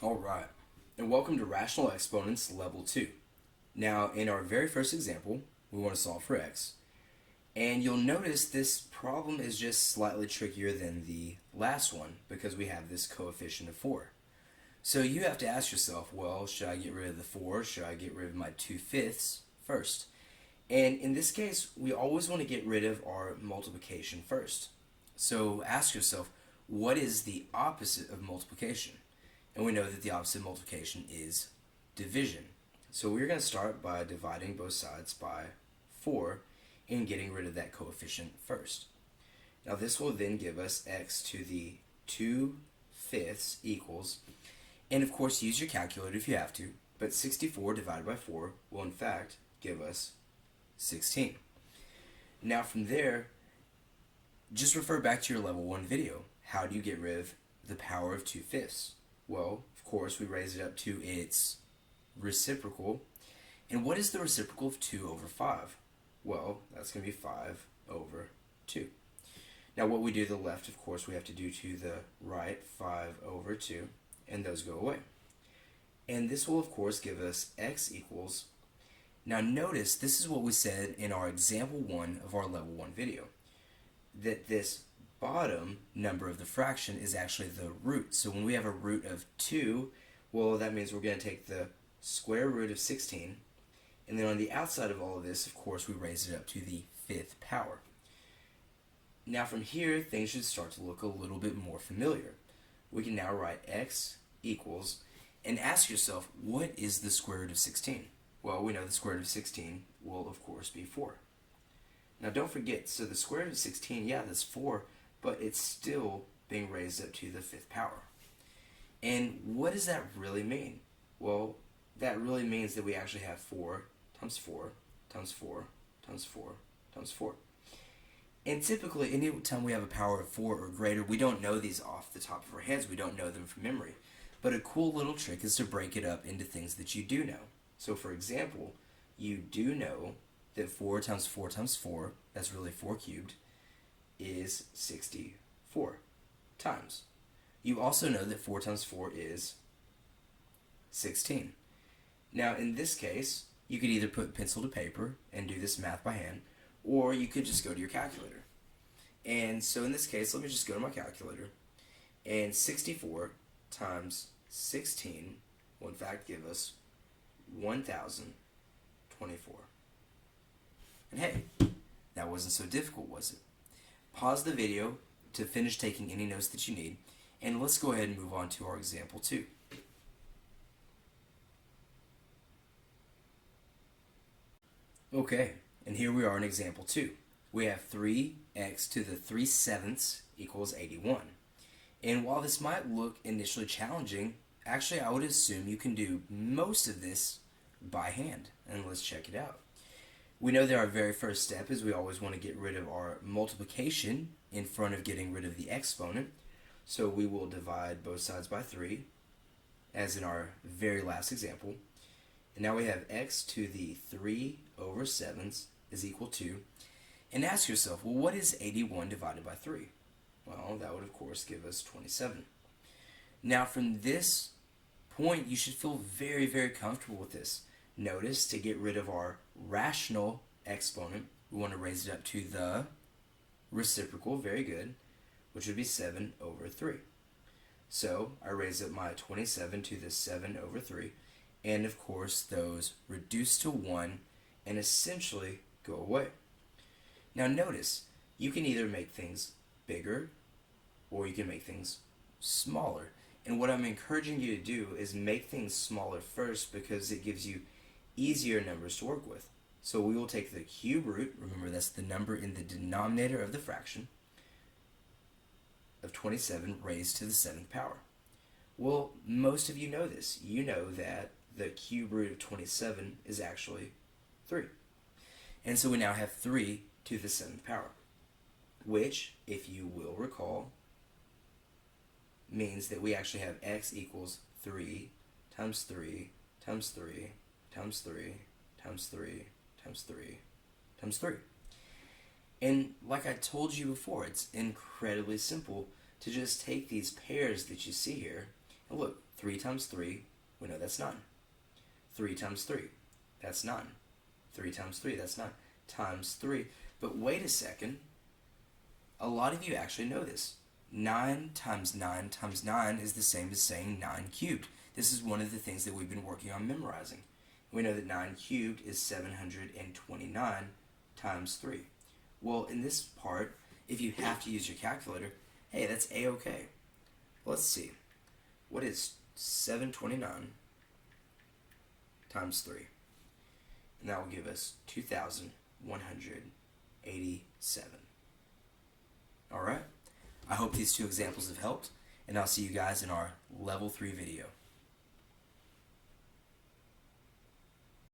Alright, and welcome to Rational Exponents Level 2. Now, in our very first example, we want to solve for x, and you'll notice this problem is just slightly trickier than the last one because we have this coefficient of 4. So you have to ask yourself, well, should I get rid of the 4? Should I get rid of my 2/5 first? And in this case, we always want to get rid of our multiplication first. So ask yourself, what is the opposite of multiplication? And we know that the opposite of multiplication is division. So we're going to start by dividing both sides by 4 and getting rid of that coefficient first. Now this will then give us x to the 2/5 equals, and of course use your calculator if you have to, but 64 divided by 4 will in fact give us 16. Now from there, just refer back to your level 1 video. How do you get rid of the power of 2/5? Well, of course, we raise it up to its reciprocal. And what is the reciprocal of 2 over 5? Well, that's going to be 5 over 2. Now, what we do to the left, of course, we have to do to the right, 5 over 2, and those go away. And this will, of course, give us x equals. Now, notice this is what we said in our example 1 of our level 1 video, that this bottom number of the fraction is actually the root. So when we have a root of 2, well, that means we're going to take the square root of 16, and then on the outside of all of this, of course, we raise it up to the 5th power. Now from here, things should start to look a little bit more familiar. We can now write x equals, and ask yourself, what is the square root of 16? Well, we know the square root of 16 will, of course, be 4. Now don't forget, so the square root of 16, yeah, that's 4, but it's still being raised up to the 5th power. And what does that really mean? Well, that really means that we actually have 4 times 4 times 4 times 4 times 4. And typically, any time we have a power of 4 or greater, we don't know these off the top of our heads. We don't know them from memory. But a cool little trick is to break it up into things that you do know. So for example, you do know that 4 times 4 times 4, that's really 4 cubed, is 64 times. You also know that 4 times 4 is 16. Now in this case, you could either put pencil to paper and do this math by hand, or you could just go to your calculator. And so in this case, let me just go to my calculator, and 64 times 16 will in fact give us 1024. And hey, that wasn't so difficult, was it? Pause the video to finish taking any notes that you need, and let's go ahead and move on to our example 2. Okay, and here we are in example 2. We have 3x to the 3/7 equals 81. And while this might look initially challenging, actually I would assume you can do most of this by hand. And let's check it out. We know that our very first step is we always want to get rid of our multiplication in front of getting rid of the exponent. So we will divide both sides by 3, as in our very last example. And now we have x to the 3/7 is equal to, and ask yourself, well, what is 81 divided by 3? Well, that would of course give us 27. Now from this point, you should feel very, very comfortable with this. Notice, to get rid of our rational exponent, we want to raise it up to the reciprocal, very good, which would be 7 over 3. So I raise up my 27 to the 7 over 3, and of course those reduce to 1 and essentially go away. Now notice, you can either make things bigger or you can make things smaller. And what I'm encouraging you to do is make things smaller first, because it gives you easier numbers to work with. So we will take the cube root, remember that's the number in the denominator of the fraction, of 27 raised to the 7th power. Well, most of you know this. You know that the cube root of 27 is actually 3. And so we now have 3 to the 7th power, which, if you will recall, means that we actually have x equals 3 times 3 times 3 times 3 times 3 times 3 times 3. And like I told you before, it's incredibly simple to just take these pairs that you see here, and look, 3 times 3, we know that's 9. 3 times 3, that's 9. 3 times 3, that's 9. Times 3. But wait a second. A lot of you actually know this. 9 times 9 times 9 is the same as saying 9 cubed. This is one of the things that we've been working on memorizing. We know that 9 cubed is 729 times 3. Well, in this part, if you have to use your calculator, hey, that's A-okay. Let's see. What is 729 times 3? And that will give us 2,187. Alright? I hope these two examples have helped, and I'll see you guys in our Level 3 video.